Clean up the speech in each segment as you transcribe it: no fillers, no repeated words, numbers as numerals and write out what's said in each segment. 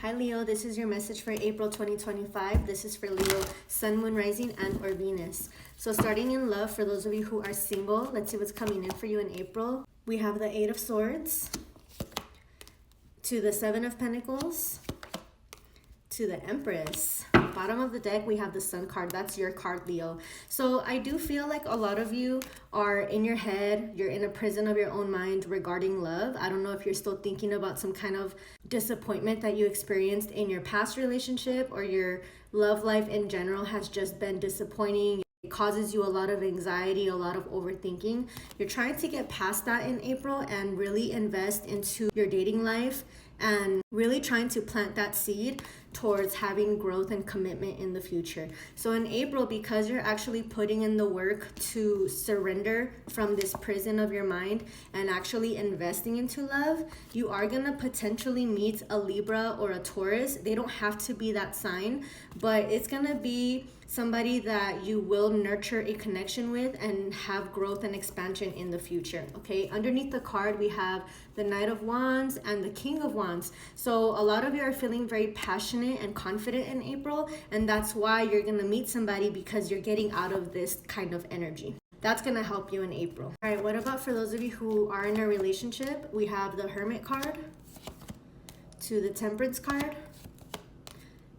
Hi Leo, this is your message for April 2025. This is for Leo, Sun, Moon, Rising, and or Venus. So starting in love, for those of you who are single, let's see what's coming in for you in April. We have the Eight of Swords, to the Seven of Pentacles, to the Empress. Bottom of the deck, we have the Sun card. That's your card, Leo. So I do feel like a lot of you are in your head. You're in a prison of your own mind regarding love. I don't know if you're still thinking about some kind of disappointment that you experienced in your past relationship, or your love life in general has just been disappointing. It causes you a lot of anxiety, a lot of overthinking. You're trying to get past that in April and really invest into your dating life and really trying to plant that seed towards having growth and commitment in the future. So in April, because you're actually putting in the work to surrender from this prison of your mind and actually investing into love, you are gonna potentially meet a Libra or a Taurus. They don't have to be that sign, but it's gonna be somebody that you will nurture a connection with and have growth and expansion in the future. Okay, underneath the card we have the Knight of Wands and the King of Wands. So a lot of you are feeling very passionate and confident in April, and that's why you're gonna meet somebody, because you're getting out of this kind of energy. That's gonna help you in April. All right, what about for those of you who are in a relationship? We have the Hermit card, to the Temperance card,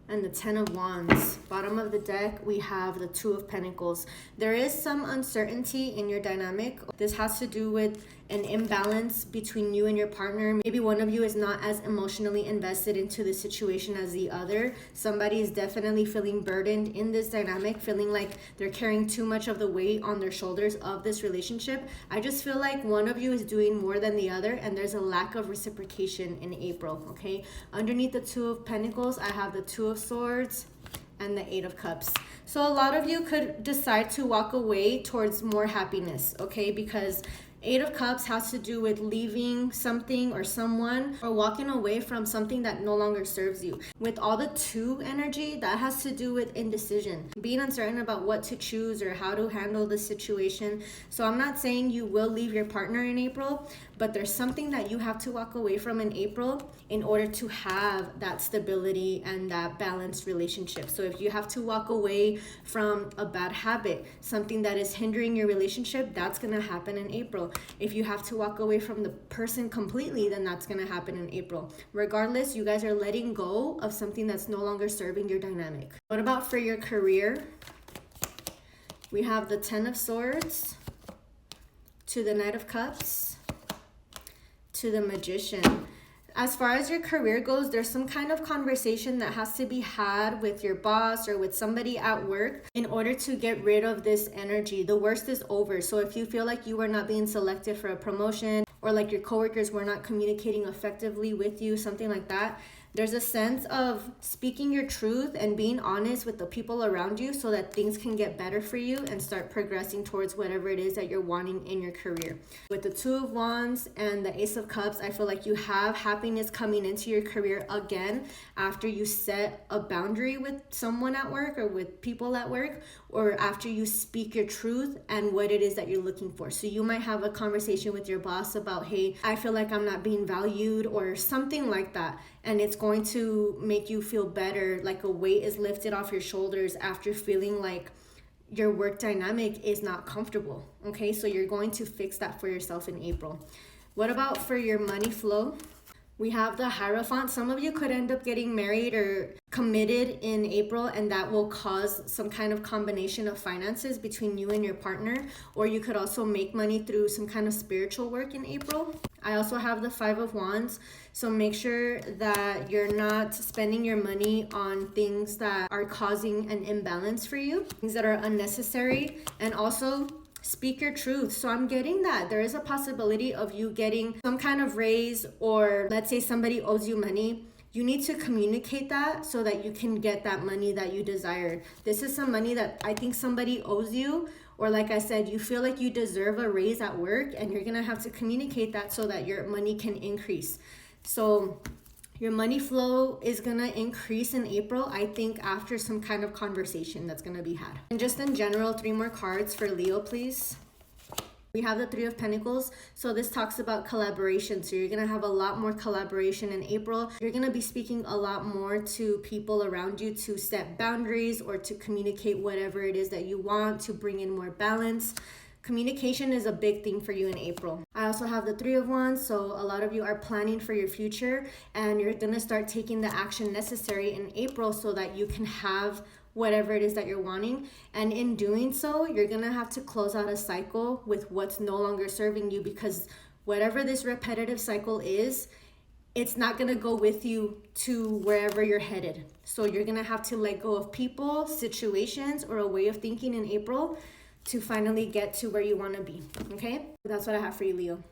and the Ten of Wands. Bottom of the deck, we have the Two of Pentacles. There is some uncertainty in your dynamic. This has to do with an imbalance between you and your partner. Maybe one of you is not as emotionally invested into the situation as the other. Somebody is definitely feeling burdened in this dynamic, feeling like they're carrying too much of the weight on their shoulders of this relationship. I just feel like one of you is doing more than the other, and there's a lack of reciprocation in April, okay? Underneath the Two of Pentacles, I have the Two of Swords and the Eight of Cups. So a lot of you could decide to walk away towards more happiness, okay? Because Eight of Cups has to do with leaving something or someone, or walking away from something that no longer serves you. With all the Two energy, that has to do with indecision, being uncertain about what to choose or how to handle the situation. So I'm not saying you will leave your partner in April, but there's something that you have to walk away from in April in order to have that stability and that balanced relationship. So if you have to walk away from a bad habit, something that is hindering your relationship, that's gonna happen in April. If you have to walk away from the person completely, then that's gonna happen in April. Regardless, you guys are letting go of something that's no longer serving your dynamic. What about for your career? We have the Ten of Swords, to the Knight of Cups, to the Magician. As far as your career goes, there's some kind of conversation that has to be had with your boss or with somebody at work in order to get rid of this energy. The worst is over. So if you feel like you were not being selected for a promotion, or like your coworkers were not communicating effectively with you, something like that, there's a sense of speaking your truth and being honest with the people around you so that things can get better for you and start progressing towards whatever it is that you're wanting in your career. With the Two of Wands and the Ace of Cups, I feel like you have happiness coming into your career again after you set a boundary with someone at work or with people at work, or after you speak your truth and what it is that you're looking for. So you might have a conversation with your boss about, hey, I feel like I'm not being valued, or something like that. And it's going to make you feel better, like a weight is lifted off your shoulders after feeling like your work dynamic is not comfortable. Okay, so you're going to fix that for yourself in April. What about for your money flow? We have the Hierophant. Some of you could end up getting married or committed in April, and that will cause some kind of combination of finances between you and your partner. Or you could also make money through some kind of spiritual work in April. I also have the Five of Wands. So make sure that you're not spending your money on things that are causing an imbalance for you, things that are unnecessary. And also, speak your truth. So I'm getting that there is a possibility of you getting some kind of raise, or let's say somebody owes you money. You need to communicate that so that you can get that money that you desired. This is some money that I think somebody owes you, or like I said, you feel like you deserve a raise at work, and you're gonna have to communicate that so that your money can increase. So your money flow is gonna increase in April, I think, after some kind of conversation that's gonna be had. And just in general, 3 more cards for Leo, please. We have the Three of Pentacles. So this talks about collaboration. So you're going to have a lot more collaboration in April. You're going to be speaking a lot more to people around you to set boundaries or to communicate whatever it is that you want, to bring in more balance. Communication is a big thing for you in April. I also have the Three of Wands, so a lot of you are planning for your future and you're going to start taking the action necessary in April so that you can have whatever it is that you're wanting. And in doing so, you're going to have to close out a cycle with what's no longer serving you, because whatever this repetitive cycle is, it's not going to go with you to wherever you're headed. So you're going to have to let go of people, situations, or a way of thinking in April to finally get to where you want to be. Okay? That's what I have for you, Leo.